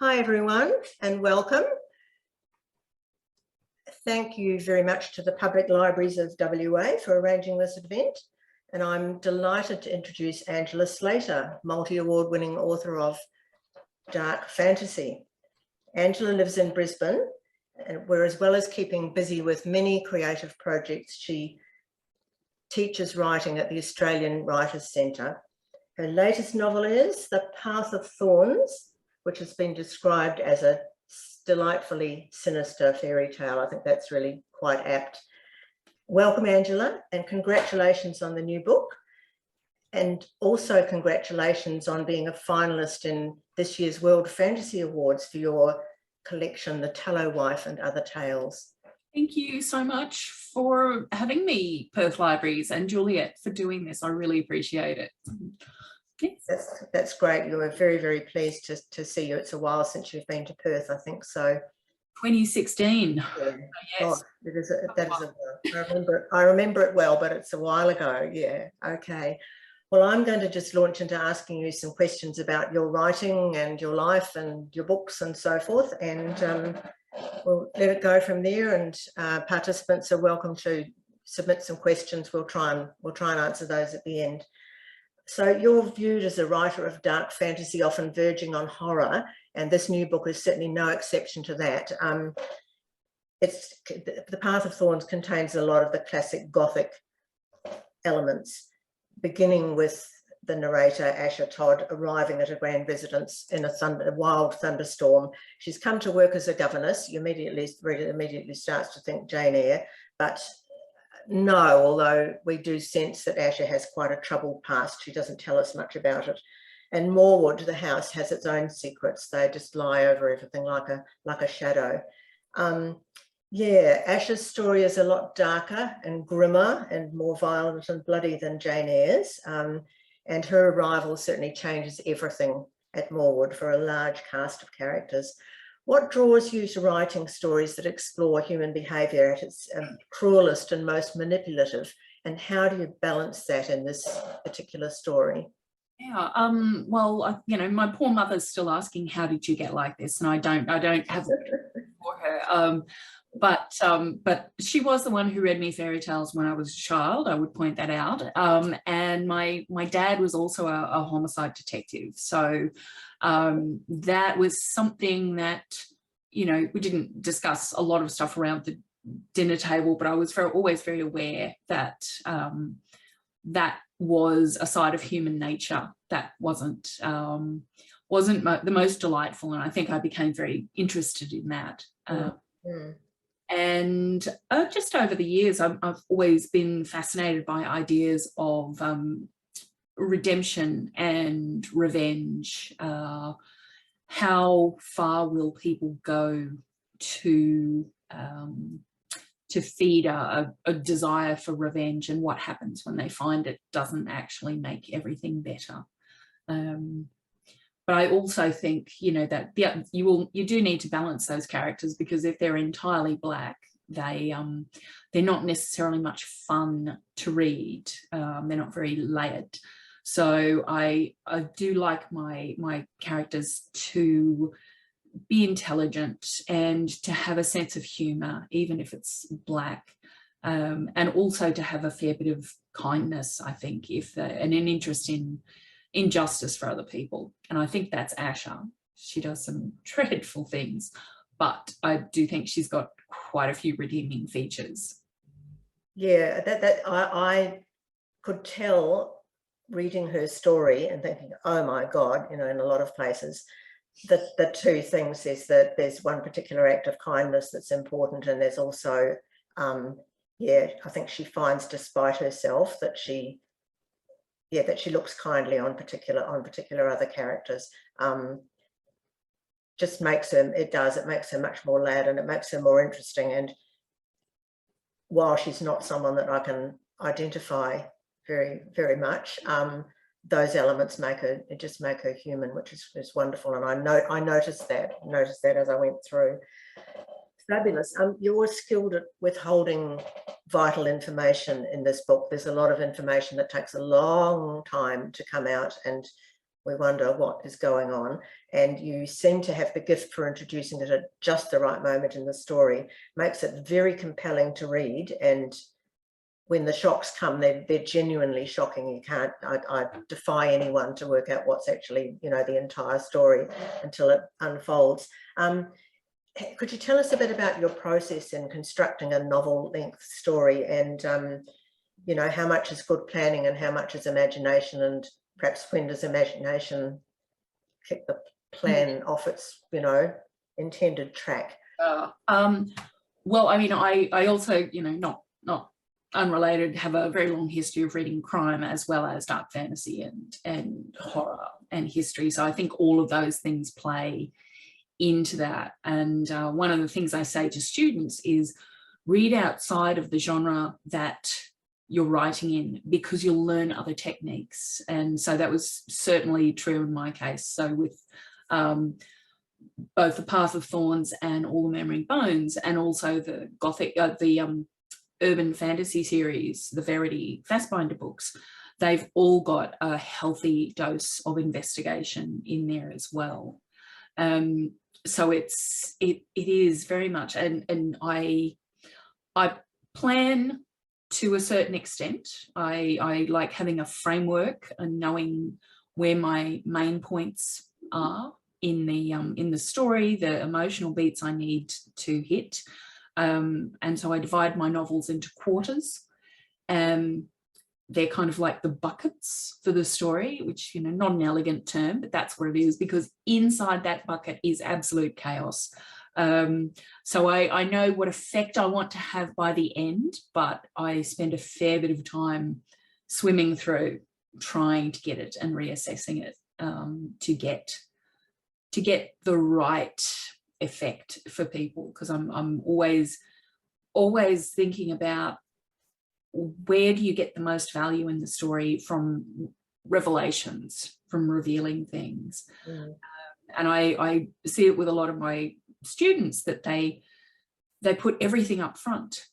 Hi everyone and welcome. Thank you very much to the Public Libraries of WA for arranging this event, and I'm delighted to introduce Angela Slatter, multi-award winning author of dark fantasy. Angela lives in Brisbane, and where as well as keeping busy with many creative projects, she teaches writing at the Australian Writers' Centre. Her latest novel is The Path of Thorns, which has been described as a delightfully sinister fairy tale. I think that's really quite apt. Welcome, Angela, and congratulations on the new book. And also congratulations on being a finalist in this year's World Fantasy Awards for your collection, The Tallow Wife and Other Tales. Thank you so much for having me, Perth Libraries, and Juliet for doing this. I really appreciate it. Yes. That's great. You were very, very pleased to see you. It's a while since you've been to Perth, I think so. 2016. Yeah. Yes. I remember it well, but it's a while ago. Yeah. Okay. Well, I'm going to just launch into asking you some questions about your writing and your life and your books and so forth, and we'll let it go from there. And participants are welcome to submit some questions. We'll try and answer those at the end. So you're viewed as a writer of dark fantasy, often verging on horror, and this new book is certainly no exception to that. The Path of Thorns contains a lot of the classic gothic elements, beginning with the narrator, Asher Todd, arriving at a grand residence in a wild thunderstorm. She's come to work as a governess. You immediately starts to think Jane Eyre, but no, although we do sense that Asher has quite a troubled past. She doesn't tell us much about it. And Morewood, the house, has its own secrets. They just lie over everything like a shadow. Yeah, Asher's story is a lot darker and grimmer and more violent and bloody than Jane Eyre's. And her arrival certainly changes everything at Morewood for a large cast of characters. What draws you to writing stories that explore human behaviour at its cruelest and most manipulative, and how do you balance that in this particular story? Yeah, well, you know, my poor mother's still asking, how did you get like this? And I don't have it for her. But she was the one who read me fairy tales when I was a child, I would point that out. And my dad was also a homicide detective. So that was something that, you know, we didn't discuss a lot of stuff around the dinner table, but I was always very aware that that was a side of human nature that wasn't the most delightful. And I think I became very interested in that. And just over the years, I've always been fascinated by ideas of redemption and revenge. How far will people go to feed a desire for revenge, and what happens when they find it doesn't actually make everything better? But I also think, you know, that you do need to balance those characters, because if they're entirely black, they're not necessarily much fun to read. They're not very layered. So I do like my characters to be intelligent and to have a sense of humour, even if it's black, and also to have a fair bit of kindness, I think, and an interest in injustice for other people. And I think that's Asher. She does some dreadful things, but I do think she's got quite a few redeeming features. Yeah, I could tell reading her story and thinking, oh my God, you know, in a lot of places, the two things is that there's one particular act of kindness that's important, and there's also, yeah, I think she finds, despite herself, that she looks kindly on particular other characters. Just makes her, it makes her much more loud, and it makes her more interesting. And while she's not someone that I can identify very, very much, those elements make her human, which is wonderful. And I noticed that as I went through. Fabulous. You're skilled at withholding vital information in this book. There's a lot of information that takes a long time to come out, and we wonder what is going on, and you seem to have the gift for introducing it at just the right moment in the story. Makes it very compelling to read, and when the shocks come, they're genuinely shocking. You can't, I defy anyone to work out what's actually, you know, the entire story until it unfolds. Could you tell us a bit about your process in constructing a novel-length story, and you know, how much is good planning and how much is imagination, and perhaps when does imagination kick the plan off its, you know, intended track? Well, I mean, I also, you know, not unrelated, have a very long history of reading crime as well as dark fantasy and horror and history. So I think all of those things play into that. And one of the things I say to students is read outside of the genre that you're writing in, because you'll learn other techniques. And so that was certainly true in my case. So with both the Path of Thorns and All the Murmuring Bones, and also the gothic, urban fantasy series, the Verity Fassbinder books, they've all got a healthy dose of investigation in there as well. So it is very much, and I plan to a certain extent. I like having a framework and knowing where my main points are in the story, the emotional beats I need to hit. And so I divide my novels into quarters. They're kind of like the buckets for the story, which, you know, not an elegant term, but that's what it is, because inside that bucket is absolute chaos. So I know what effect I want to have by the end, but I spend a fair bit of time swimming through trying to get it and reassessing it to get the right effect for people, because I'm always thinking about where do you get the most value in the story from revelations, from revealing things. And I see it with a lot of my students that they put everything up front.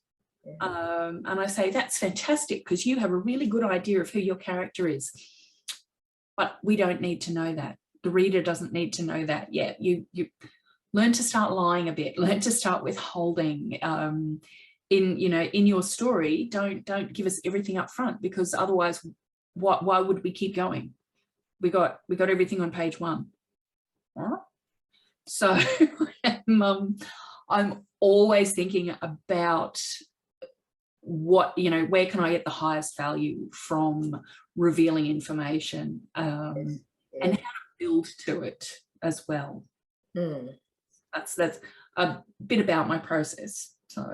And I say, that's fantastic, because you have a really good idea of who your character is, but we don't need to know that. The reader doesn't need to know that yet. You learn to start lying a bit, learn to start withholding. In your story, don't give us everything up front, because otherwise why would we keep going? We got everything on page 1. So I'm always thinking about what, you know, where can I get the highest value from revealing information, and how to build to it as well. That's a bit about my process. So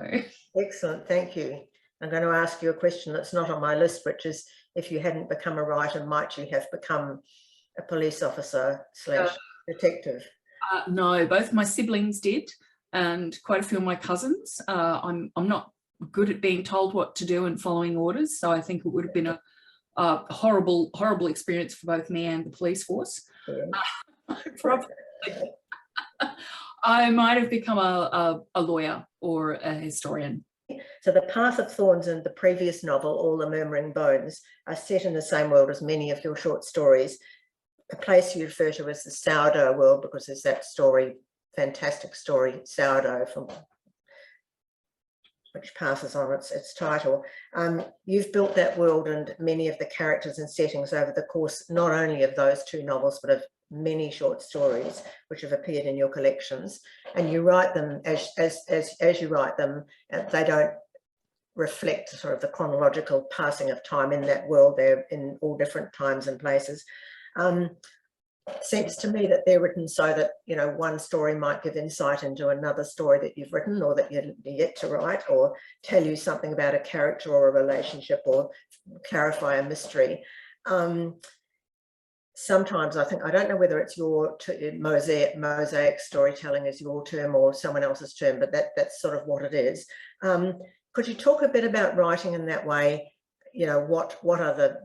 excellent, thank you. I'm going to ask you a question that's not on my list, which is, if you hadn't become a writer, might you have become a police officer / detective? No, both my siblings did, and quite a few of my cousins. I'm not good at being told what to do and following orders, so I think it would have been a horrible experience for both me and the police force. Probably. I might have become a lawyer or a historian. So the Path of Thorns and the previous novel, All the Murmuring Bones, are set in the same world as many of your short stories. A place you refer to as the sourdough world, because there's that story, fantastic story, Sourdough, from which passes on its title. You've built that world and many of the characters and settings over the course not only of those 2 novels, but of many short stories which have appeared in your collections, and you write them as you write them. They don't reflect sort of the chronological passing of time in that world. They're in all different times and places. It seems to me that they're written so that, you know, one story might give insight into another story that you've written or that you're yet to write, or tell you something about a character or a relationship, or clarify a mystery. Sometimes I think, I don't know whether it's your mosaic storytelling is your term or someone else's term, but that's sort of what it is. Could you talk a bit about writing in that way? You know, what are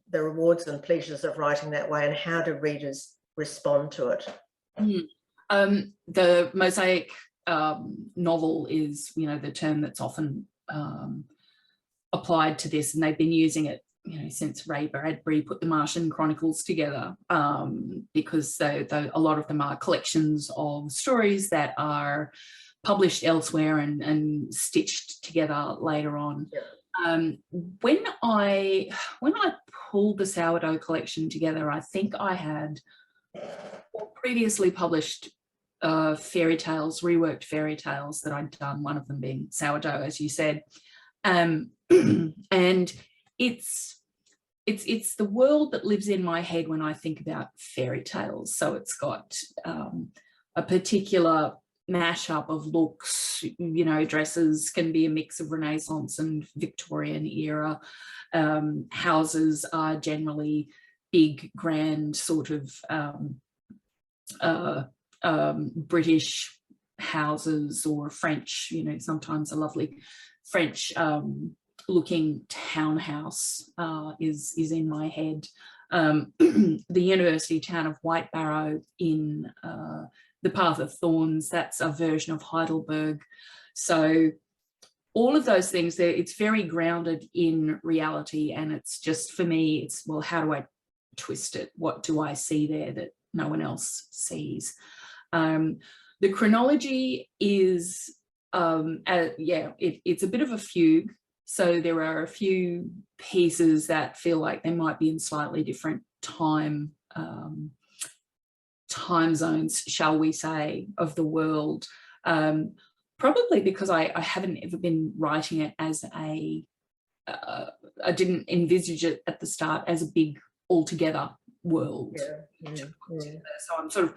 the rewards and pleasures of writing that way, and how do readers respond to it? The mosaic novel is, you know, the term that's often applied to this, and they've been using it since Ray Bradbury put the Martian Chronicles together, because a lot of them are collections of stories that are published elsewhere and stitched together later on. Yeah. When I pulled the Sourdough collection together, I think I had previously published fairy tales, reworked fairy tales that I'd done, one of them being Sourdough, as you said. And it's the world that lives in my head when I think about fairy tales. So it's got a particular mashup of looks, dresses can be a mix of Renaissance and Victorian era. Houses are generally big, grand, sort of British houses, or French, sometimes a lovely French looking townhouse is in my head. The university town of Whitebarrow in the Path of Thorns, that's a version of Heidelberg. So all of those things, it's very grounded in reality, and it's just, for me, it's, well, how do I twist it? What do I see there that no one else sees? The chronology is, it's a bit of a fugue. So there are a few pieces that feel like they might be in slightly different time zones, shall we say, of the world. Probably because I haven't ever been writing it as I didn't envisage it at the start as a big altogether world. Yeah. So I'm sort of,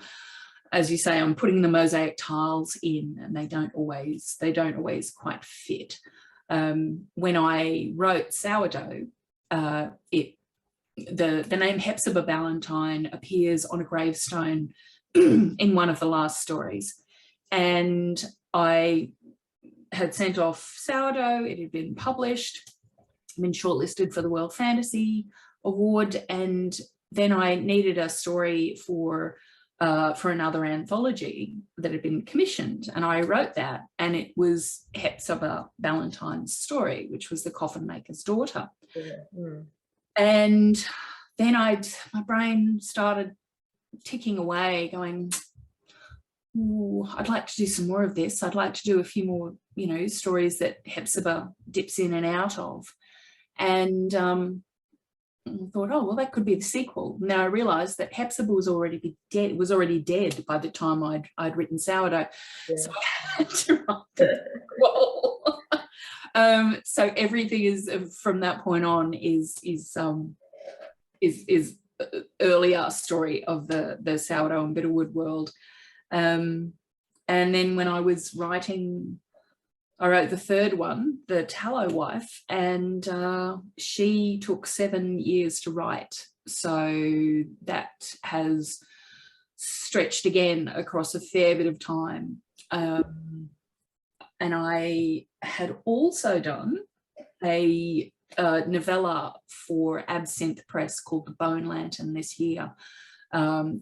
as you say, I'm putting the mosaic tiles in, and they don't always quite fit. When I wrote Sourdough, the name Hepzibah Ballantyne appears on a gravestone in one of the last stories, and I had sent off Sourdough. It had been published, been shortlisted for the World Fantasy Award, and then I needed a story for another anthology that had been commissioned, and I wrote that, and it was Hepzibah Ballantyne's story, which was the coffin maker's daughter. And then my brain started ticking away, going, ooh, I'd like to do some more of this. I'd like to do a few more, stories that Hepzibah dips in and out of. And I thought, oh, well, that could be the sequel. Now I realised that Hepzibah was already dead by the time I'd written Sourdough. Yeah. So I had to write the sequel. So everything is, from that point on, is earlier story of the Sourdough and Bitterwood world. And then when I was writing, I wrote the third one, The Tallow Wife, and she took 7 years to write. So that has stretched again across a fair bit of time. And I had also done a novella for Absinthe Press called The Bone Lantern this year,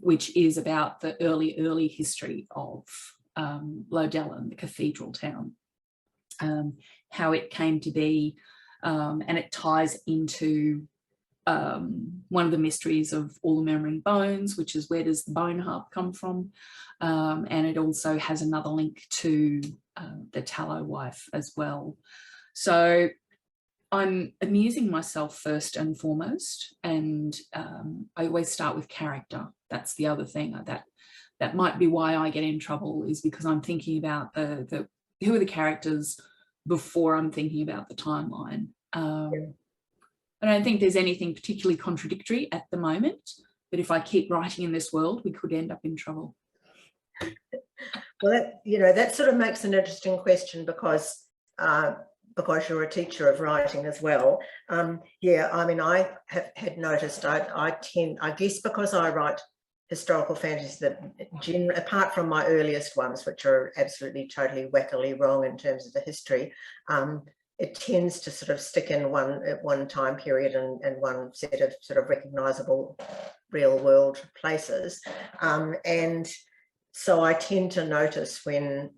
which is about the early history of Lowdellen, the cathedral town. How it came to be, and it ties into one of the mysteries of All the Murmuring Bones, which is where does the bone harp come from, and it also has another link to the Tallow Wife as well. So I'm amusing myself first and foremost, and I always start with character. That's the other thing that might be why I get in trouble, is because I'm thinking about who are the characters before I'm thinking about the timeline. I don't think there's anything particularly contradictory at the moment, but if I keep writing in this world, we could end up in trouble. Well, that sort of makes an interesting question, because you're a teacher of writing as well. Yeah, I mean, I had noticed, I guess because I write historical fantasy, that apart from my earliest ones, which are absolutely totally wackily wrong in terms of the history, it tends to sort of stick in one time period and one set of sort of recognizable real world places. And so I tend to notice when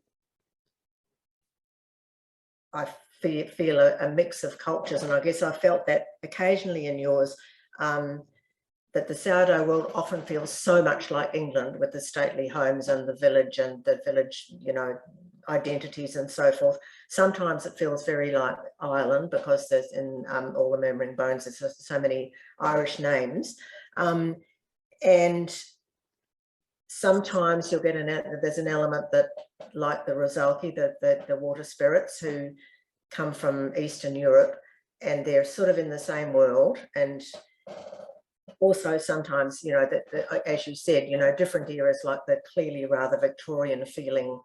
I feel a mix of cultures. And I guess I felt that occasionally in yours, that the sourdough world often feels so much like England, with the stately homes and the village, you know, identities and so forth. Sometimes it feels very like Ireland, because there's in all the Murmuring Bones, there's so many Irish names. And sometimes you'll get there's an element that, like the Rosalki, the water spirits, who come from Eastern Europe, and they're sort of in the same world. And also sometimes, you know, that as you said, you know, different eras, like the clearly rather Victorian feeling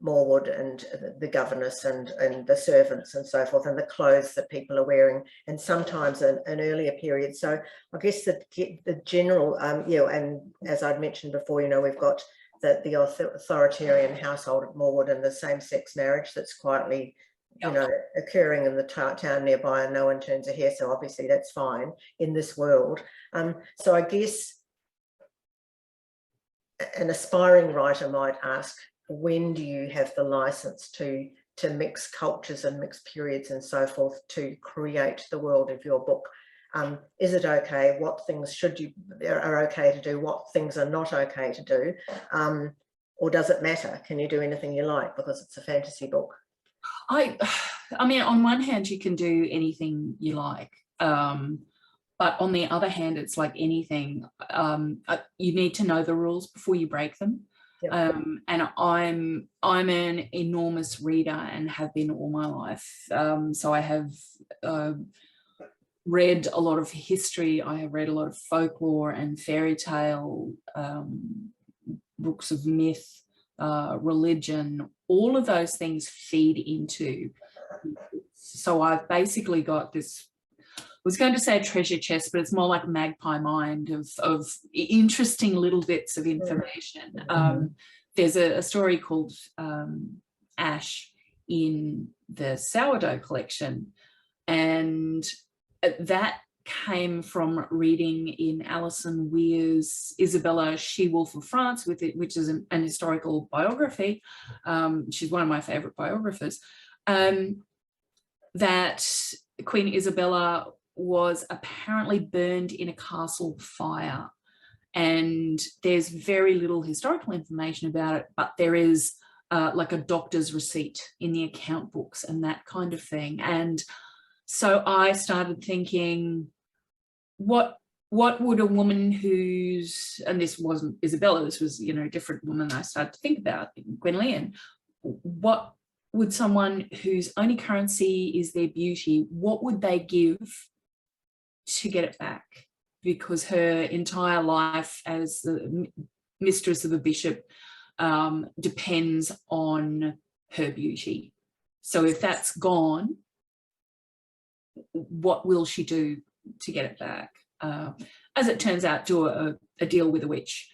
Morwood, and the governess and the servants and so forth, and the clothes that people are wearing, and sometimes an earlier period. So I guess the general, you know, and as I'd mentioned before, you know, we've got the authoritarian household at Morwood, and the same-sex marriage that's quietly, you know, occurring in the town nearby, and no one turns a hair, so obviously that's fine in this world. So I guess an aspiring writer might ask, when do you have the license to mix cultures and mix periods and so forth to create the world of your book? Is it okay? What things are okay to do? What things are not okay to do? Or does it matter? Can you do anything you like because it's a fantasy book? I mean, on one hand, you can do anything you like. But on the other hand, it's like anything. You need to know the rules before you break them. Yep. And I'm an enormous reader and have been all my life. So I have read a lot of history. I have read a lot of folklore and fairy tale, books of myth, religion. All of those things feed into. So I've basically got this, I was going to say a treasure chest, but it's more like a magpie mind of interesting little bits of information. There's a story called Ash in the Sourdough collection, and that came from reading in Alison Weir's Isabella, She-Wolf of France, which is an historical biography. She's one of my favourite biographers. That Queen Isabella was apparently burned in a castle fire, and there's very little historical information about it, but there is like a doctor's receipt in the account books and that kind of thing. And so I started thinking, what would a woman who's, and this wasn't Isabella, this was, you know, a different woman I started to think about, Gwenllian, what would someone whose only currency is their beauty, what would they give to get it back? Because her entire life as the mistress of a bishop depends on her beauty. So if that's gone, what will she do to get it back? As it turns out, do a deal with a witch.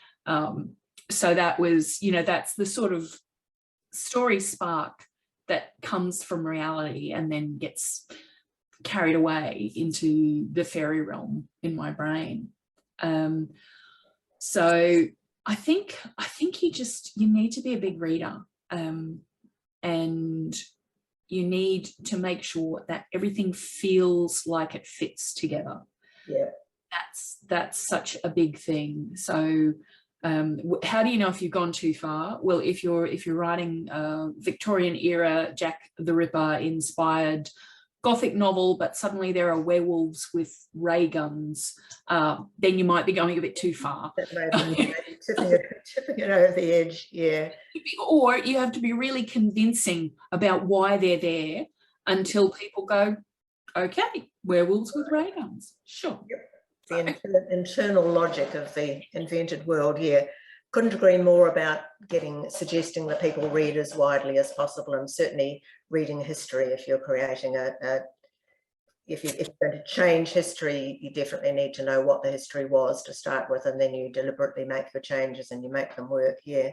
So that was, you know, that's the sort of story spark that comes from reality and then gets carried away into the fairy realm in my brain. So I think you need to be a big reader, and you need to make sure that everything feels like it fits together. Yeah, that's such a big thing. So how do you know if you've gone too far? Well, if you're writing a Victorian era Jack the Ripper inspired Gothic novel, but suddenly there are werewolves with ray guns, then you might be going a bit too far. That may be tipping it over the edge, yeah. Or you have to be really convincing about why they're there until people go, okay, werewolves with ray guns, sure. Yep. The internal logic of the invented world, yeah. Couldn't agree more about suggesting that people read as widely as possible, and certainly reading history. If you're creating if you're going to change history, you definitely need to know what the history was to start with, and then you deliberately make your changes and you make them work. Yeah,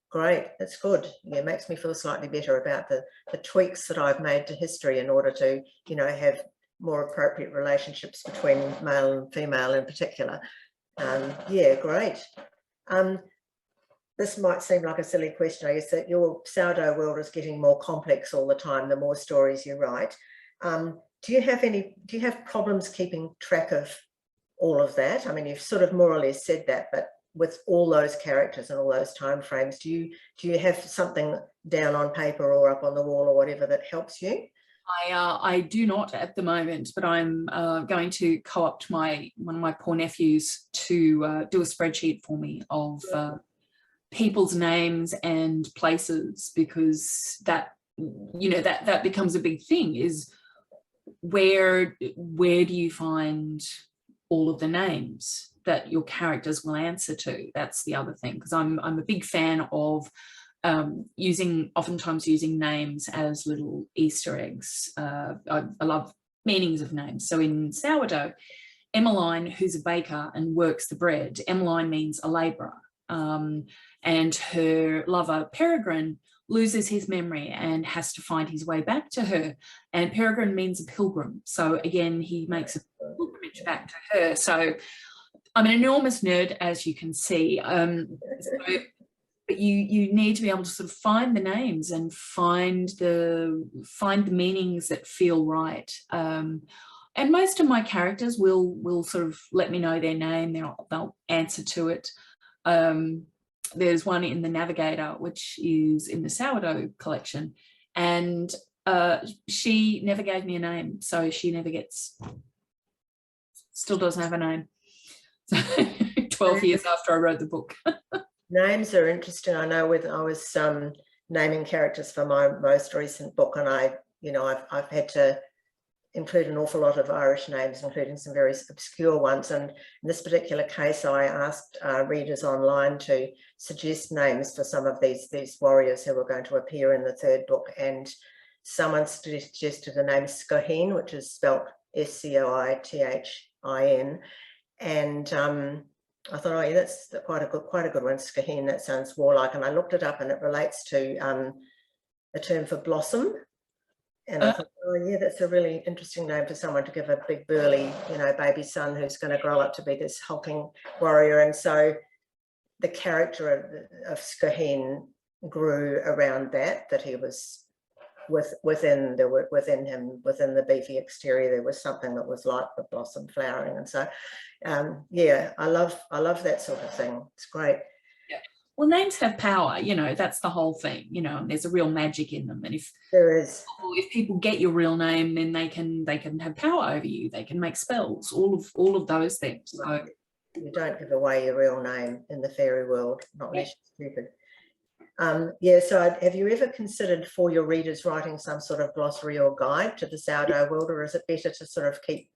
great, that's good. Yeah, it makes me feel slightly better about the tweaks that I've made to history in order to, you know, have more appropriate relationships between male and female in particular. Yeah, great. this might seem like a silly question, I guess, that your sourdough world is getting more complex all the time, the more stories you write. Do you have problems keeping track of all of that? I mean, you've sort of more or less said that, but with all those characters and all those time frames, do you have something down on paper or up on the wall or whatever that helps you? I do not at the moment, but I'm going to co-opt one of my poor nephews to do a spreadsheet for me of people's names and places, because that, you know, that becomes a big thing, is where do you find all of the names that your characters will answer to? That's the other thing, because I'm a big fan of oftentimes using names as little Easter eggs. I love meanings of names. So in sourdough, Emmeline, who's a baker and works the bread, Emmeline means a labourer, and her lover Peregrine loses his memory and has to find his way back to her, and Peregrine means a pilgrim, so again he makes a pilgrimage back to her. So I'm an enormous nerd, as you can see, but you need to be able to sort of find the names and find the meanings that feel right. And most of my characters will sort of let me know their name. They'll answer to it. There's one in the Navigator, which is in the sourdough collection, and she never gave me a name, so she never still doesn't have a name. So 12 years after I wrote the book. Names are interesting. I know when I was naming characters for my most recent book, and I've had to include an awful lot of Irish names, including some very obscure ones. And in this particular case, I asked readers online to suggest names for some of these warriors who were going to appear in the third book. And someone suggested the name Scohin, which is spelt Scoithin. And I thought, oh yeah, that's quite a good one, Scohin. That sounds warlike. And I looked it up, and it relates to a term for blossom. And I thought, oh yeah, that's a really interesting name for someone to give a big burly, baby son who's going to grow up to be this hulking warrior. And so the character of Scohin grew around that he was within him, within the beefy exterior, there was something that was like the blossom flowering. And so yeah, I love that sort of thing. It's great. Well, names have power, that's the whole thing, and there's a real magic in them. And if people get your real name, then they can have power over you. They can make spells, all of those things. So you don't give away your real name in the fairy world, not unless you're stupid. Yeah, so have you ever considered for your readers writing some sort of glossary or guide to the sourdough world, or is it better to sort of keep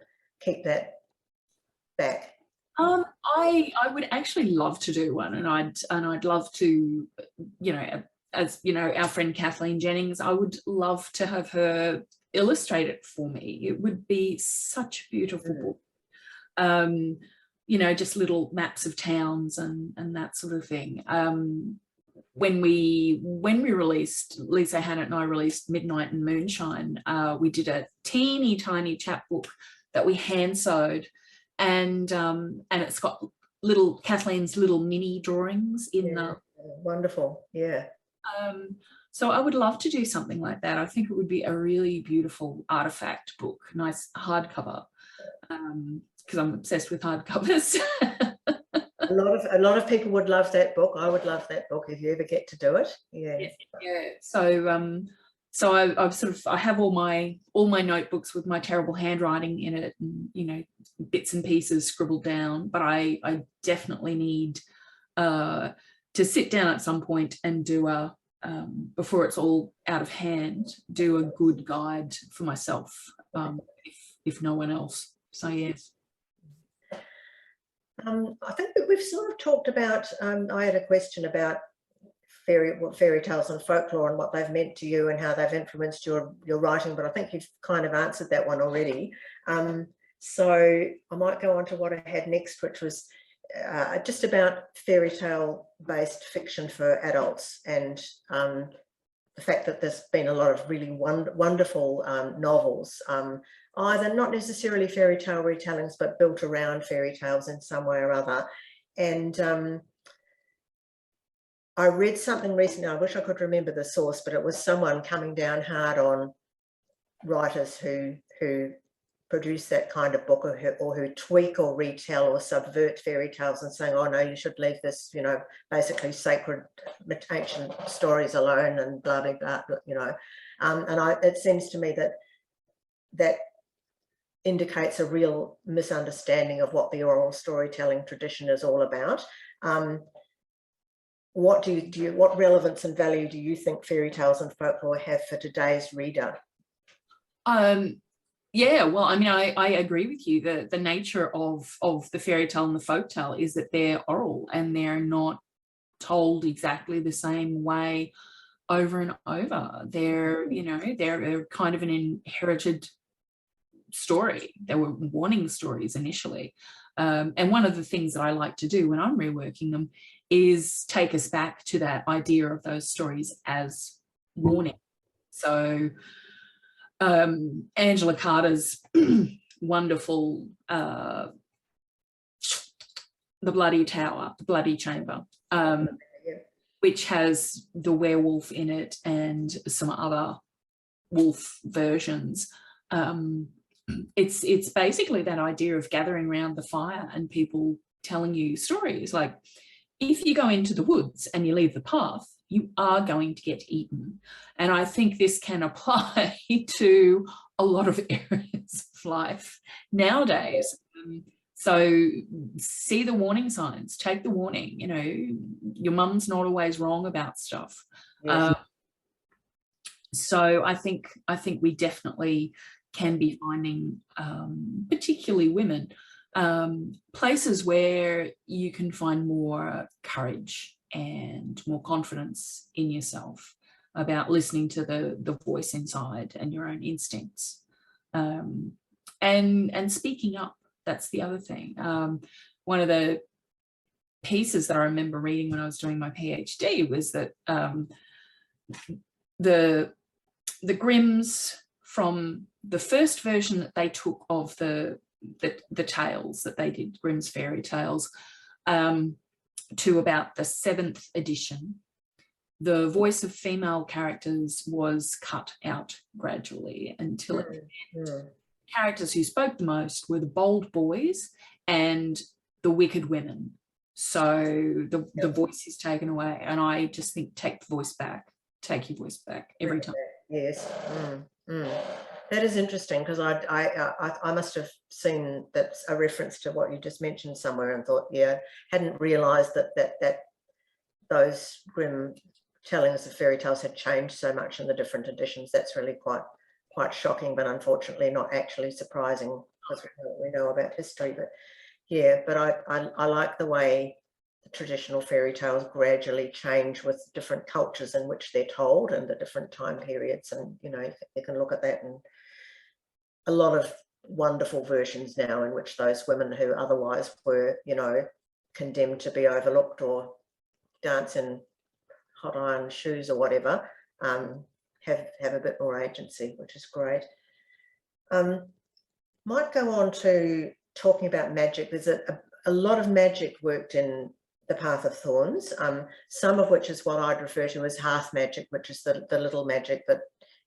that back? I would actually love to do one, and I'd love to, as our friend Kathleen Jennings, I would love to have her illustrate it for me. It would be such a beautiful book. Just little maps of towns and that sort of thing. When we released, Lisa Hannett and I released Midnight and Moonshine, we did a teeny tiny chapbook that we hand sewed, and it's got Kathleen's little mini drawings in the wonderful. Yeah. So I would love to do something like that. I think it would be a really beautiful artifact book, nice hardcover, because I'm obsessed with hardcovers. A lot of people would love that book. I would love that book if you ever get to do it. Yeah. Yeah. So I have all my notebooks with my terrible handwriting in it, and bits and pieces scribbled down. But I definitely need to sit down at some point and do before it's all out of hand, do a good guide for myself, if no one else. So yes. I think that we've sort of talked about, I had a question about fairy tales and folklore and what they've meant to you and how they've influenced your writing, but I think you've kind of answered that one already. So I might go on to what I had next, which was just about fairy tale based fiction for adults, and the fact that there's been a lot of really wonderful novels, either not necessarily fairy tale retellings, but built around fairy tales in some way or other. And I read something recently, I wish I could remember the source, but it was someone coming down hard on writers who produce that kind of book, or who tweak or retell or subvert fairy tales, and saying, oh no, you should leave this, you know, basically sacred ancient stories alone, and blah blah blah, you know. It seems to me that indicates a real misunderstanding of what the oral storytelling tradition is all about. What what relevance and value do you think fairy tales and folklore have for today's reader? Yeah, well, I mean, I agree with you. The nature of the fairy tale and the folk tale is that they're oral, and they're not told exactly the same way over and over. They're, you know, they're kind of an inherited story. They were warning stories initially. And one of the things that I like to do when I'm reworking them is take us back to that idea of those stories as warning. So Angela Carter's wonderful The Bloody Tower, The Bloody Chamber, which has the werewolf in it and some other wolf versions. It's basically that idea of gathering around the fire and people telling you stories. Like, if you go into the woods and you leave the path, you are going to get eaten. And I think this can apply to a lot of areas of life nowadays. So see the warning signs, take the warning. You know, your mum's not always wrong about stuff. Yes. So I think we definitely can be finding, particularly women, places where you can find more courage and more confidence in yourself about listening to the voice inside and your own instincts, and speaking up. That's the other thing. One of the pieces that I remember reading when I was doing my PhD was that the Grimms, from the first version that they took of the tales that they did, Grimm's fairy tales, to about the 7th edition, the voice of female characters was cut out gradually until at the end, characters who spoke the most were the bold boys and the wicked women. So the voice is taken away, and I just think, take the voice back, take your voice back every time. Yes. That is interesting, because I must have seen that, a reference to what you just mentioned somewhere, and thought, yeah, hadn't realised that those Grimm tellings of fairy tales had changed so much in the different editions. That's really quite shocking, but unfortunately not actually surprising, because we know about history. But yeah, but I like the way the traditional fairy tales gradually change with different cultures in which they're told and the different time periods. And, you know, you can look at that, and a lot of wonderful versions now in which those women who otherwise were, you know, condemned to be overlooked or dance in hot iron shoes or whatever, have a bit more agency, which is great. Might go on to talking about magic. There's a lot of magic worked in the Path of Thorns, some of which is what I'd refer to as half magic, which is the little magic that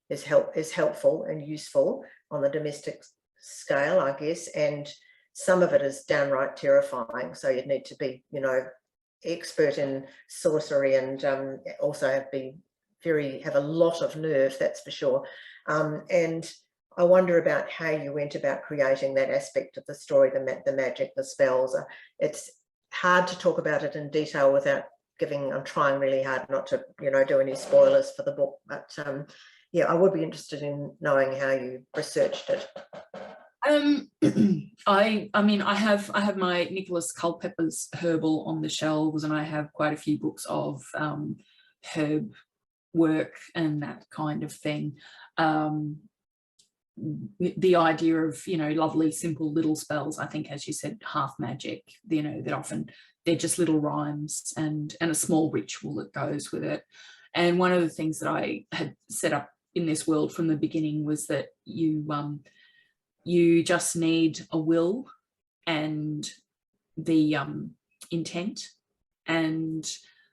is helpful and useful on the domestic scale, I guess, and some of it is downright terrifying. So you'd need to be, you know, expert in sorcery, and also have a lot of nerve, that's for sure. And I wonder about how you went about creating that aspect of the story, the magic, the spells. It's hard to talk about it in detail without I'm trying really hard not to, you know, do any spoilers for the book, but yeah, I would be interested in knowing how you researched it. I mean, I have my Nicholas Culpepper's herbal on the shelves, and I have quite a few books of herb work and that kind of thing. The idea of, you know, lovely, simple little spells, I think, as you said, half magic, you know, that often they're just little rhymes and a small ritual that goes with it. And one of the things that I had set up in this world from the beginning was that you just need a will and the intent, and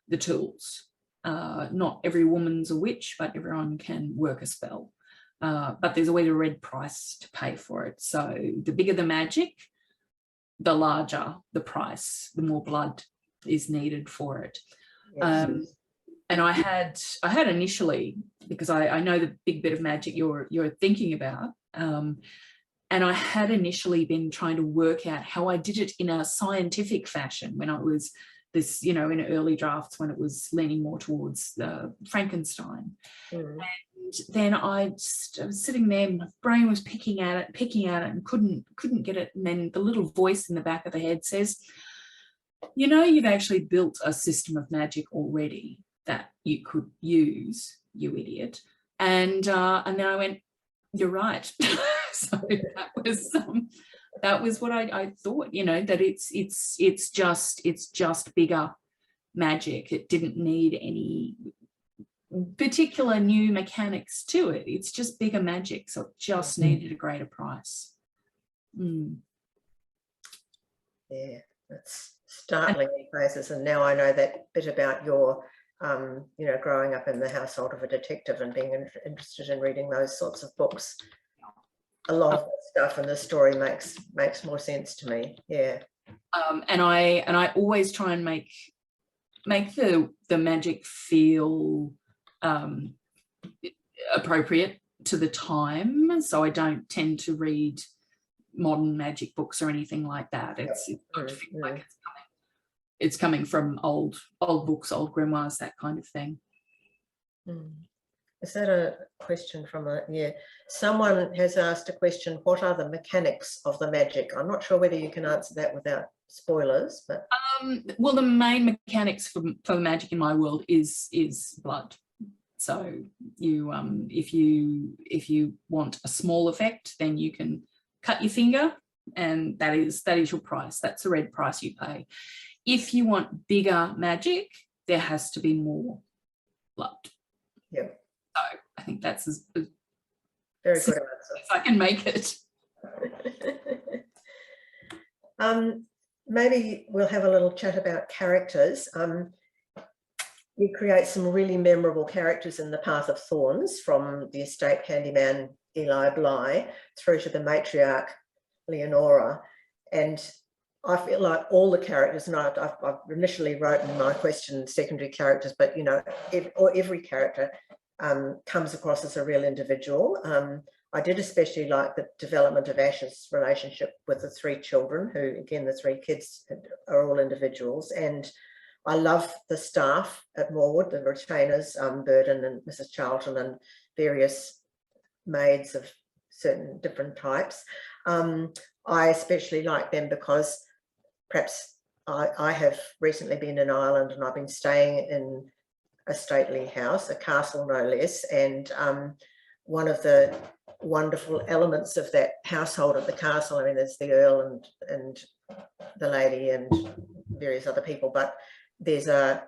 the tools. Not every woman's a witch, but everyone can work a spell. But there's always a red price to pay for it. So the bigger the magic, the larger the price, the more blood is needed for it. Yes. And I had initially, because I know the big bit of magic you're thinking about, and I had initially been trying to work out how I did it in a scientific fashion when I was this, you know, in early drafts when it was leaning more towards Frankenstein. Mm. And then I was sitting there, my brain was picking at it and couldn't get it. And then the little voice in the back of the head says, you know, you've actually built a system of magic already that you could use, you idiot. And then I went, you're right. So that was what I thought, you know, that it's just bigger magic. It didn't need any particular new mechanics to it. It's just bigger magic, so it just needed a greater price. Yeah, that's startling in places. And now I know that bit about your you know, growing up in the household of a detective and being interested in reading those sorts of books. A lot of that stuff and the story makes more sense to me. Yeah. And I always try and make the magic feel appropriate to the time. So I don't tend to read modern magic books or anything like that. It's got to feel like it's coming from old books, old grimoires, that kind of thing. Is that a question from someone has asked a question, what are the mechanics of the magic? I'm not sure whether you can answer that without spoilers, but well, the main mechanics for magic in my world is blood. So you if you want a small effect, then you can cut your finger, and that is your price. That's the red price you pay. If you want bigger magic, there has to be more blood. Yeah. So I think that's as very good answer as I can make it. Maybe we'll have a little chat about characters. You create some really memorable characters in the Path of Thorns, from the estate handyman Eli Bly through to the matriarch Leonora. And I feel like all the characters, and I've initially wrote in my question secondary characters, but you know, every character comes across as a real individual. I did especially like the development of Ash's relationship with the three children, who again, the three kids are all individuals. And I love the staff at Morewood, the retainers, Burden and Mrs. Charlton, and various maids of certain different types. I especially like them because perhaps I have recently been in Ireland, and I've been staying in a stately house, a castle no less, and one of the wonderful elements of that household at the castle, I mean, there's the Earl and the lady and various other people, but there's a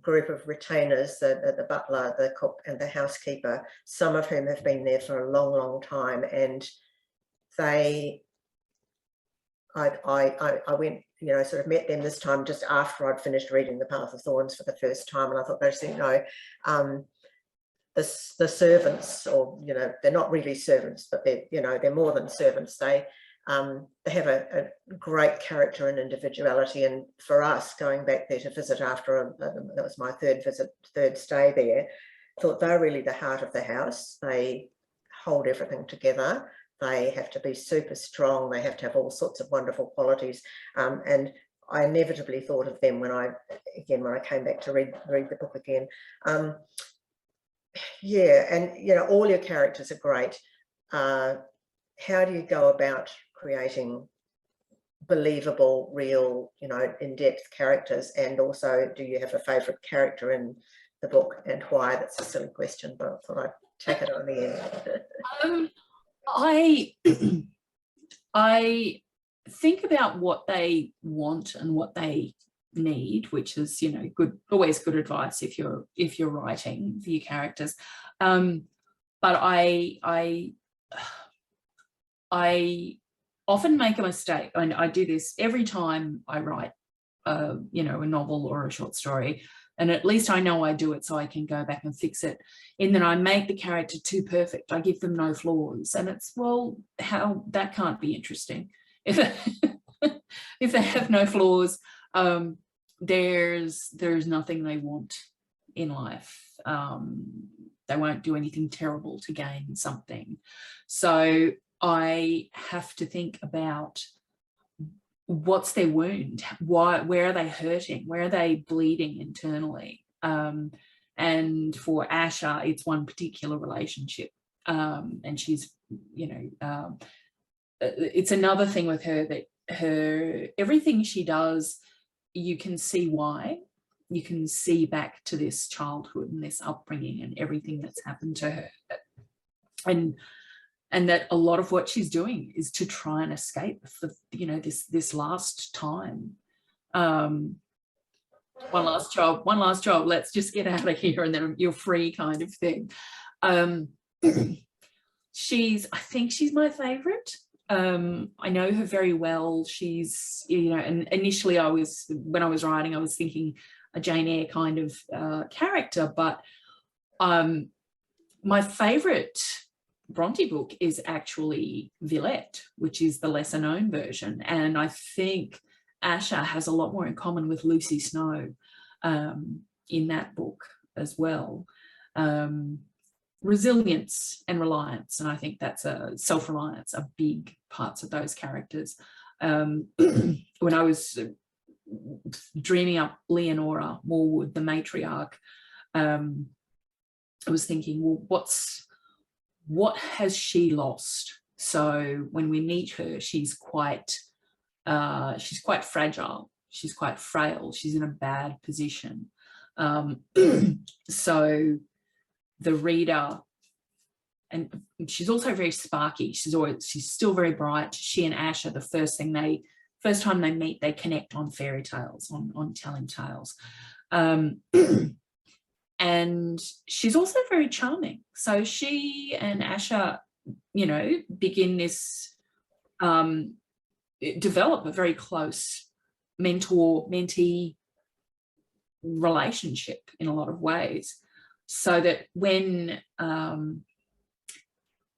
group of retainers, the butler, the cook and the housekeeper, some of whom have been there for a long, long time, and I went, you know, sort of met them this time just after I'd finished reading The Path of Thorns for the first time, and I thought, there's, you know, the servants, or, you know, they're not really servants, but they're, you know, they're more than servants. They have a great character and individuality. And for us, going back there to visit after that was my third stay there, thought they're really the heart of the house. They hold everything together. They have to be super strong. They have to have all sorts of wonderful qualities. And I inevitably thought of them when I came back to read the book again. Yeah, and you know, all your characters are great. How do you go about creating believable, real, you know, in-depth characters? And also, do you have a favourite character in the book, and why? That's a silly question, but I thought I'd take it on the end. I think about what they want and what they need, which is, you know, always good advice if you're writing for your characters. But I often make a mistake, and I do this every time I write you know, a novel or a short story. and at least I know I do it, so I can go back and fix it. And then I make the character too perfect. I give them no flaws, and it's, well, how, that can't be interesting. If if they have no flaws, there's nothing they want in life. They won't do anything terrible to gain something. So I have to think about, what's their wound? Why? Where are they hurting? Where are they bleeding internally? And for Asha, it's one particular relationship, and she's, you know, it's another thing with her, that everything she does, you can see why. You can see back to this childhood and this upbringing and everything that's happened to her, and that a lot of what she's doing is to try and escape for, you know, this last time. One last job, let's just get out of here and then you're free, kind of thing. I think she's my favorite. I know her very well. She's, you know, and initially when I was writing, I was thinking a Jane Eyre kind of character, but my favorite Bronte book is actually Villette, which is the lesser known version, and I think Asha has a lot more in common with Lucy Snow in that book as well. Resilience and reliance, and I think that's a self-reliance, are big parts of those characters. When I was dreaming up Leonora Morwood, the matriarch, I was thinking, well, what has she lost? So when we meet her, she's quite fragile. She's quite frail. She's in a bad position. So the reader, and she's also very sparky. She's still very bright. She and Asha, the first time they meet, they connect on fairy tales, on telling tales. And she's also very charming. So she and Asha, you know, begin this, develop a very close mentor-mentee relationship in a lot of ways, so that when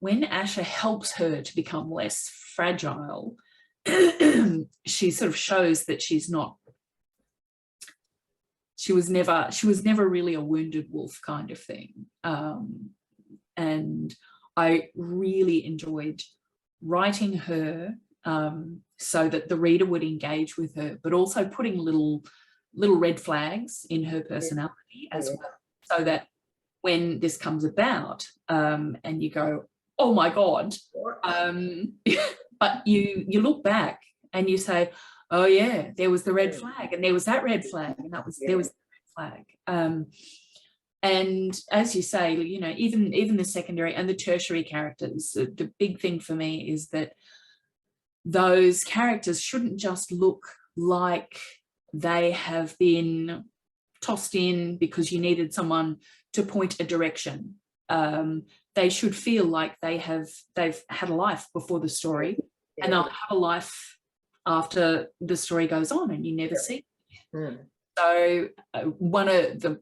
Asha helps her to become less fragile, she sort of shows that she was never really a wounded wolf kind of thing. And I really enjoyed writing her so that the reader would engage with her, but also putting little red flags in her personality as well, so that when this comes about, and you go, oh my God, but you look back and you say, oh yeah, there was the red flag, and there was that red flag, and there was the red flag. And as you say, you know, even the secondary and the tertiary characters, the big thing for me is that those characters shouldn't just look like they have been tossed in because you needed someone to point a direction. They should feel like they've had a life before the story, and they'll have a life after the story goes on, and you never see it. So one of the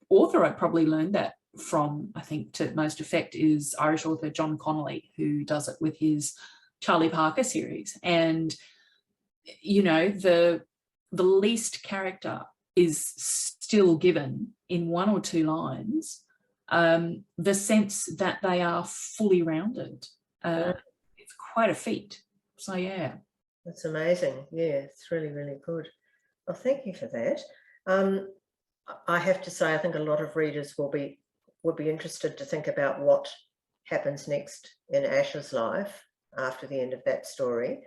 author I probably learned that from, I think, to most effect, is Irish author John Connolly, who does it with his Charlie Parker series. And you know, the least character is still given in one or two lines the sense that they are fully rounded. It's quite a feat. So yeah, that's amazing. Yeah, it's really, really good. Well, thank you for that. I have to say, I think a lot of readers would be interested to think about what happens next in Asha's life after the end of that story.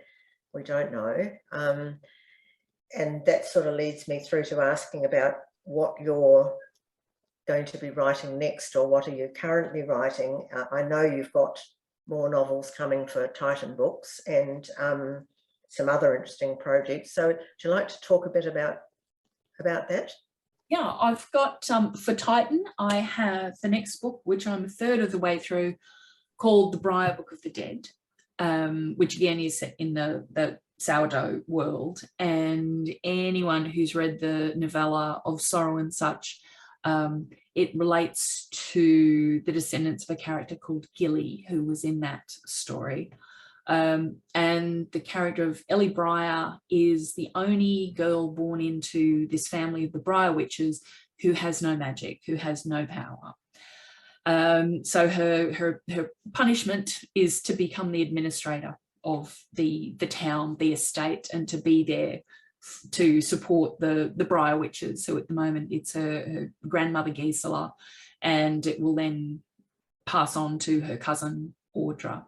We don't know. And that sort of leads me through to asking about what you're going to be writing next, or what are you currently writing? I know you've got more novels coming for Titan Books and some other interesting projects. So would you like to talk a bit about that? Yeah, I've got, for Titan, I have the next book, which I'm a third of the way through, called The Briar Book of the Dead, which again is set in the sourdough world, and anyone who's read the novella of Sorrow and Such, it relates to the descendants of a character called Gilly, who was in that story. And the character of Ellie Briar is the only girl born into this family of the Briar Witches who has no magic, who has no power. So her punishment is to become the administrator of the town, the estate, and to be there to support the Briar Witches. So at the moment it's her grandmother Gisela, and it will then pass on to her cousin Audra.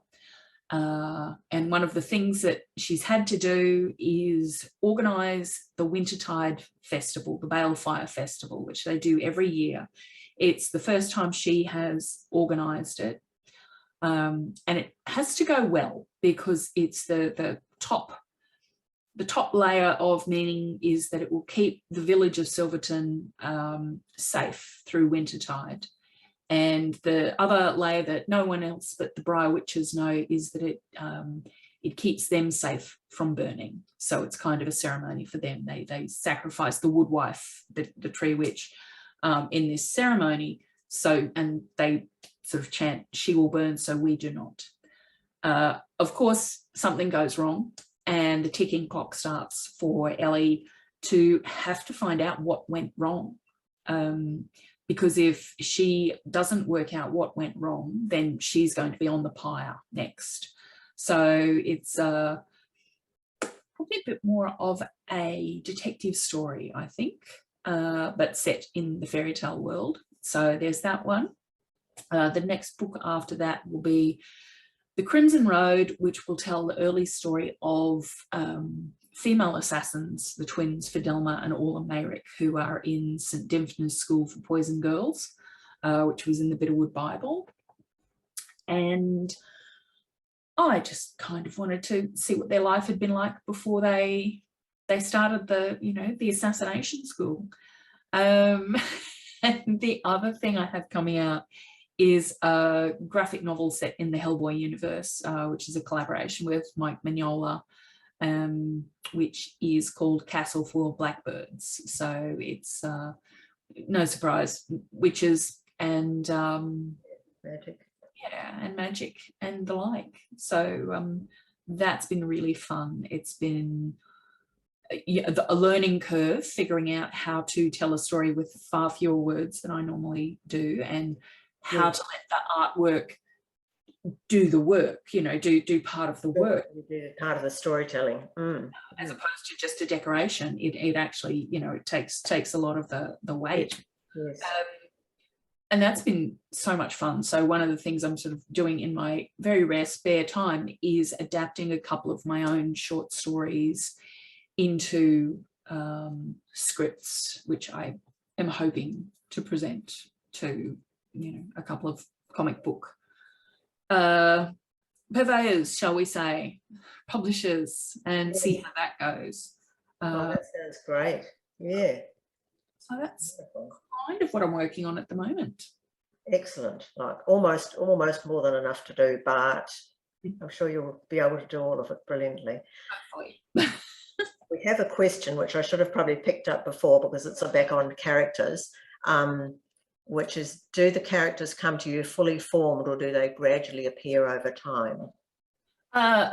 And one of the things that she's had to do is organise the Wintertide Festival, the Balefire Festival, which they do every year. It's the first time she has organised it, and it has to go well because it's the top layer of meaning is that it will keep the village of Silverton safe through wintertide. And the other layer that no one else but the Briar Witches know is that it keeps them safe from burning. So it's kind of a ceremony for them. They sacrifice the woodwife, the tree witch, in this ceremony. So, and they sort of chant, "She will burn, so we do not." Of course, something goes wrong, and the ticking clock starts for Ellie to have to find out what went wrong. Because if she doesn't work out what went wrong, then she's going to be on the pyre next. So it's probably a bit more of a detective story, I think, but set in the fairy tale world. So there's that one. The next book after that will be The Crimson Road, which will tell the early story of female assassins, the twins Fidelma and Orla Mayrick, who are in St Dimphna's School for Poison Girls, which was in the Bitterwood Bible. And I just kind of wanted to see what their life had been like before they started the assassination school. And the other thing I have coming out is a graphic novel set in the Hellboy universe, which is a collaboration with Mike Mignola, which is called Castle Full of Blackbirds. So it's no surprise, witches and Magic. Yeah, and magic and the like. So that's been really fun. It's been a learning curve, figuring out how to tell a story with far fewer words than I normally do, and how to let the artwork do the work, do part of the work. Do part of the storytelling. As opposed to just a decoration. It actually, it takes a lot of the weight. Yes. And that's been so much fun. So one of the things I'm sort of doing in my very rare spare time is adapting a couple of my own short stories into scripts, which I am hoping to present to, a couple of comic book purveyors, shall we say, publishers, and see how that goes. That sounds great. Yeah. So that's kind of what I'm working on at the moment. Excellent. Like almost more than enough to do, but I'm sure you'll be able to do all of it brilliantly. Hopefully. We have a question which I should have probably picked up before because it's back on characters, which is, do the characters come to you fully formed or do they gradually appear over time?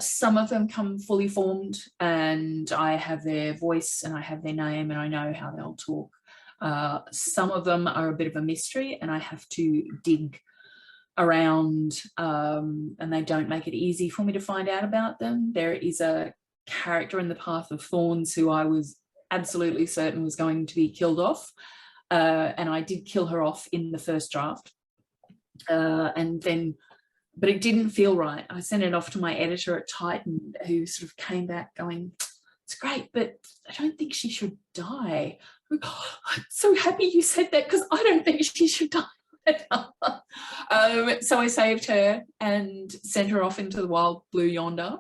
Some of them come fully formed, and I have their voice and I have their name and I know how they'll talk. Some of them are a bit of a mystery and I have to dig around, and they don't make it easy for me to find out about them. There is a character in the Path of Thorns who I was absolutely certain was going to be killed off, and I did kill her off in the first draft, but it didn't feel right. I sent it off to my editor at Titan, who sort of came back going, "It's great, but I don't think she should die." I'm so happy you said that because I don't think she should die. So I saved her and sent her off into the wild blue yonder.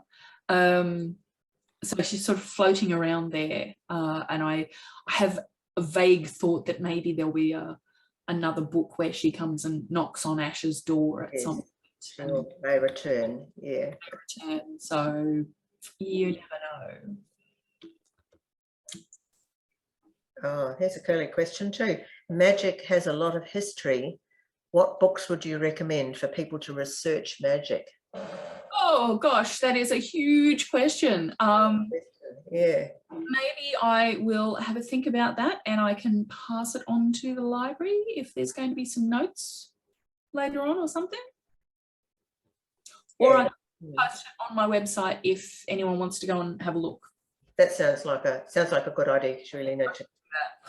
So she's sort of floating around there, and I have a vague thought that maybe there'll be another book where she comes and knocks on Ash's door at some point. They return, yeah. So You never know. Oh, here's a curly question too. Magic has a lot of history. What books would you recommend for people to research magic? Oh gosh, that is a huge question. Yeah. Maybe I will have a think about that and I can pass it on to the library if there's going to be some notes later on or something. Or I can post it on my website if anyone wants to go and have a look. That sounds like a good idea. You really need to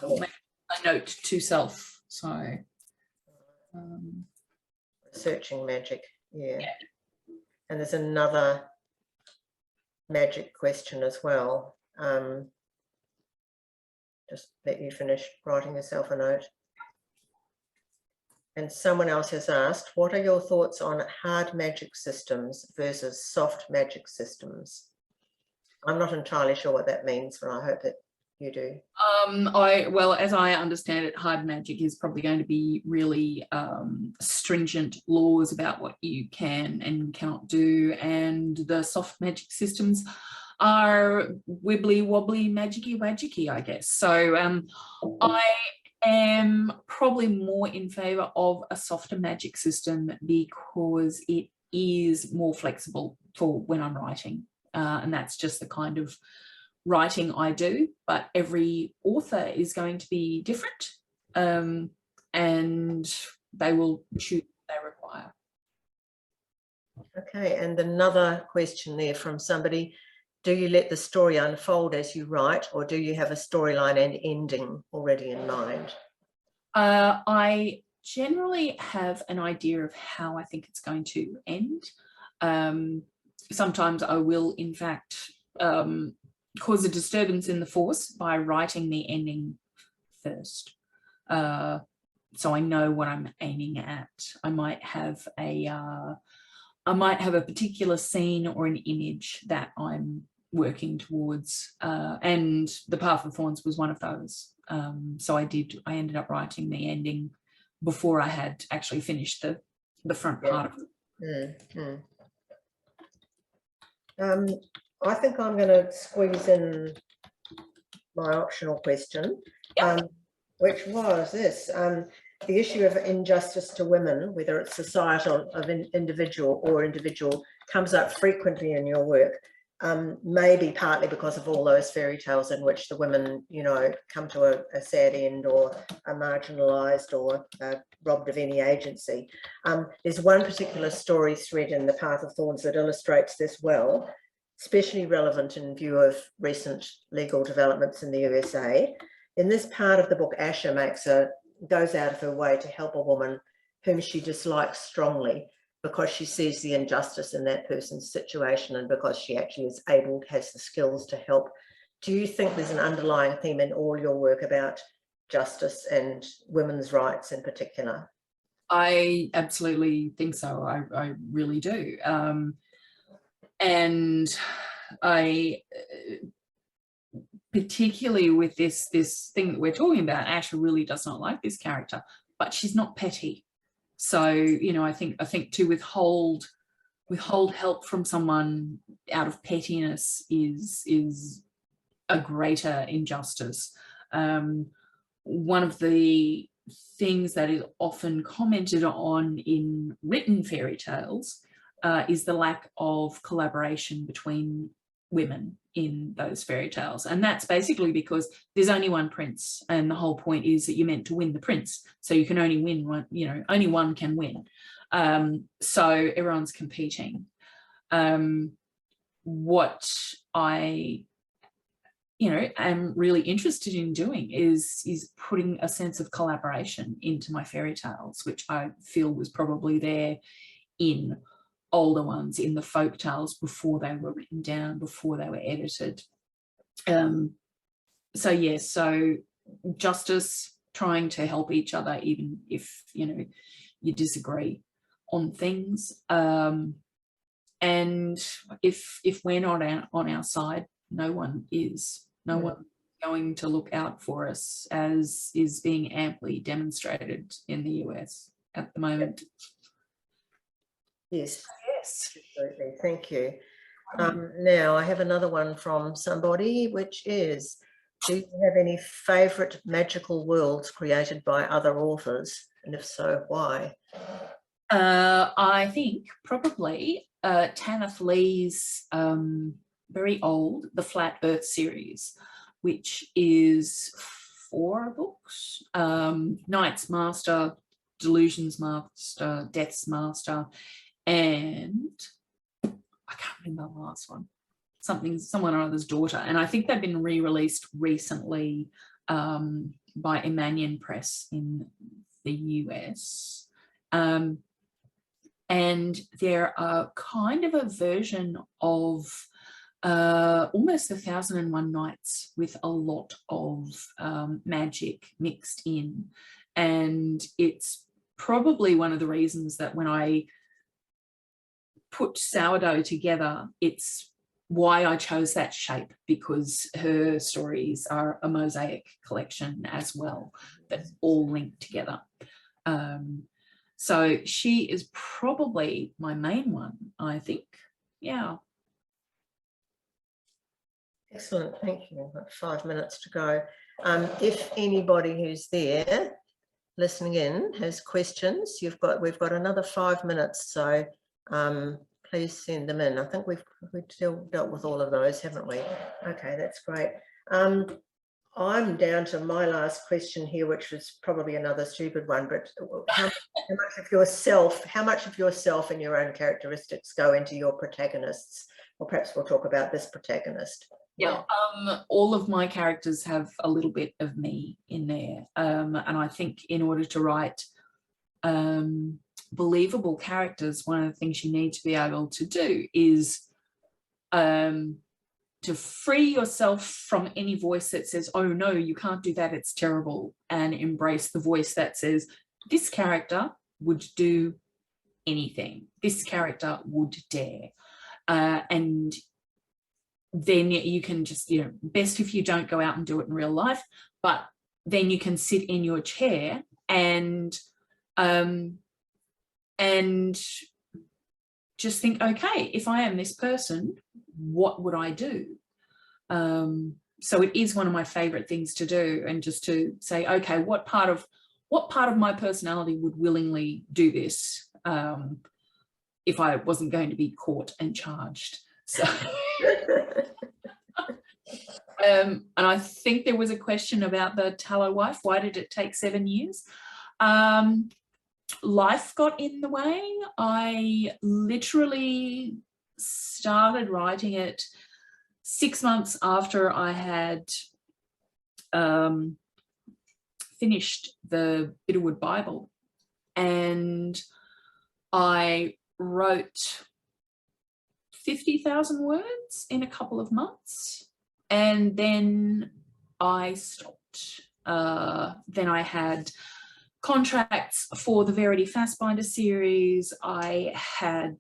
Make a note to self. So researching magic. Yeah. And there's another magic question as well. Just let you finish writing yourself a note. And someone else has asked, what are your thoughts on hard magic systems versus soft magic systems? I'm not entirely sure what that means, but I hope that you do. Well, as I understand it, hard magic is probably going to be really stringent laws about what you can and cannot do, and the soft magic systems are wibbly wobbly magicy wagicky, I guess. So I am probably more in favor of a softer magic system because it is more flexible for when I'm writing, and that's just the kind of writing I do, but every author is going to be different, and they will choose what they require. Okay, and another question there from somebody, do you let the story unfold as you write, or do you have a storyline and ending already in mind? I generally have an idea of how I think it's going to end. Sometimes I will, in fact, cause a disturbance in the force by writing the ending first, so I know what I'm aiming at. I might have a particular scene or an image that I'm working towards, and the Path of Thorns was one of those. So I ended up writing the ending before I had actually finished the front part of it. I think I'm going to squeeze in my optional question, which was this. The issue of injustice to women, whether it's societal, individual, comes up frequently in your work, maybe partly because of all those fairy tales in which the women, you know, come to a sad end or are marginalised or robbed of any agency. There's one particular story thread in the Path of Thorns that illustrates this well, especially relevant in view of recent legal developments in the USA. In this part of the book, Asha goes out of her way to help a woman whom she dislikes strongly because she sees the injustice in that person's situation and because she actually has the skills to help. Do you think there's an underlying theme in all your work about justice and women's rights in particular? I absolutely think so. I really do. And I, particularly with this thing that we're talking about, Asha really does not like this character, but she's not petty. So, you know, I think to withhold help from someone out of pettiness is a greater injustice. One of the things that is often commented on in written fairy tales is the lack of collaboration between women in those fairy tales, and that's basically because there's only one prince, and the whole point is that you're meant to win the prince, so you can only win one, you know, only one can win, so everyone's competing. What I, you know, am really interested in doing is putting a sense of collaboration into my fairy tales, which I feel was probably there in older ones, in the folk tales before they were written down, before they were edited. So yes, so justice, trying to help each other even if, you know, you disagree on things, and if we're not on our side, no one is. No one going to look out for us, as is being amply demonstrated in the US at the moment. Yes. Yes. Absolutely. Thank you. Now I have another one from somebody, which is, do you have any favourite magical worlds created by other authors? And if so, why? I think probably Tanith Lee's very old The Flat Earth series, which is 4 books. Night's Master, Delusion's Master, Death's Master, and I can't remember the last one. Someone or other's daughter. And I think they've been re-released recently by Emanian Press in the US. And they're a kind of a version of almost 1001 Nights with a lot of magic mixed in. And it's probably one of the reasons that when I put Sourdough together, it's why I chose that shape, because her stories are a mosaic collection as well, that's all linked together. So she is probably my main one, I think. Yeah. Excellent, thank you. We've got 5 minutes to go. If anybody who's there listening in has questions, we've got another 5 minutes, so please send them in. I think we've dealt with all of those, haven't we? Okay, that's great. I'm down to my last question here, which was probably another stupid one, but how much of yourself and your own characteristics go into your protagonists? Or perhaps we'll talk about this protagonist. Yeah, all of my characters have a little bit of me in there. And I think in order to write believable characters, one of the things you need to be able to do is to free yourself from any voice that says, oh no, you can't do that, it's terrible, and embrace the voice that says, this character would do anything, this character would dare. And then you can just, best if you don't go out and do it in real life, but then you can sit in your chair and just think, okay, if I am this person, what would I do? So it is one of my favorite things to do, and just to say, okay, what part of my personality would willingly do this if I wasn't going to be caught and charged? So and I think there was a question about the tallow wife. Why did it take 7 years? Life got in the way. I literally started writing it 6 months after I had finished the Bitterwood Bible, and I wrote 50,000 words in a couple of months, and then I stopped. Then I had contracts for the Verity Fassbinder series. I had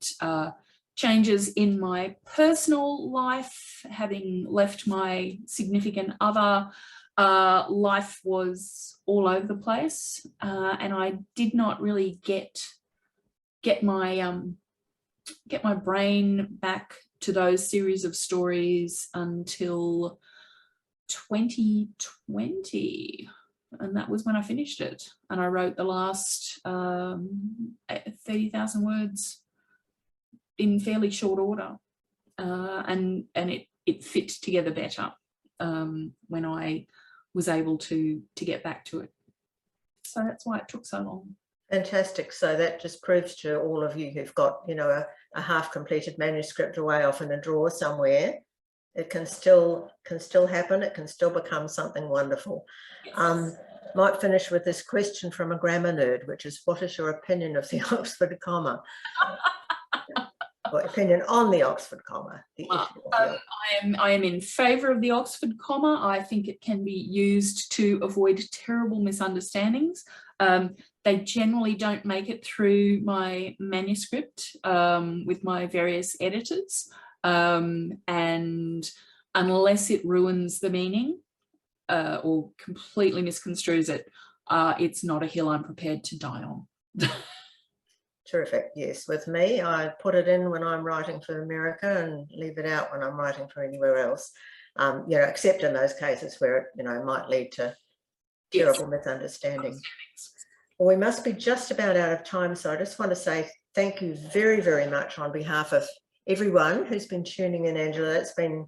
changes in my personal life, having left my significant other. Life was all over the place, and I did not really get my brain back to those series of stories until 2020, and that was when I finished it, and I wrote the last 30,000 words in fairly short order, and it fit together better when I was able to get back to it. So that's why it took so long. Fantastic. So that just proves to all of you who've got, a half-completed manuscript away off in a drawer somewhere, it can still happen. It can still become something wonderful. Yes. Might finish with this question from a grammar nerd, which is, what is your opinion of the Oxford comma? Or opinion on the Oxford comma? I am in favour of the Oxford comma. I think it can be used to avoid terrible misunderstandings. They generally don't make it through my manuscript with my various editors, and unless it ruins the meaning or completely misconstrues it, it's not a hill I'm prepared to die on. Terrific. Yes, with me, I put it in when I'm writing for America and leave it out when I'm writing for anywhere else. You know, except in those cases where it, you know, might lead to terrible misunderstanding. Well, we must be just about out of time, so I just want to say thank you very, very much on behalf of everyone who's been tuning in, Angela. It's been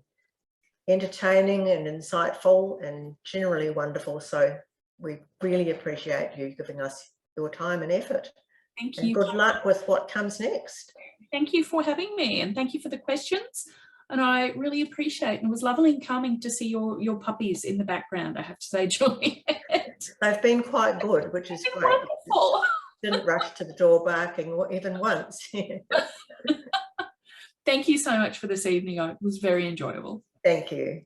entertaining and insightful and generally wonderful. So we really appreciate you giving us your time and effort. Thank and you. Good luck with what comes next. Thank you for having me, and thank you for the questions. And I really appreciate it. It was lovely and calming to see your puppies in the background, I have to say, Juliet. They've been quite good, which is great. Wonderful. Didn't rush to the door barking even once. Thank you so much for this evening. It was very enjoyable. Thank you.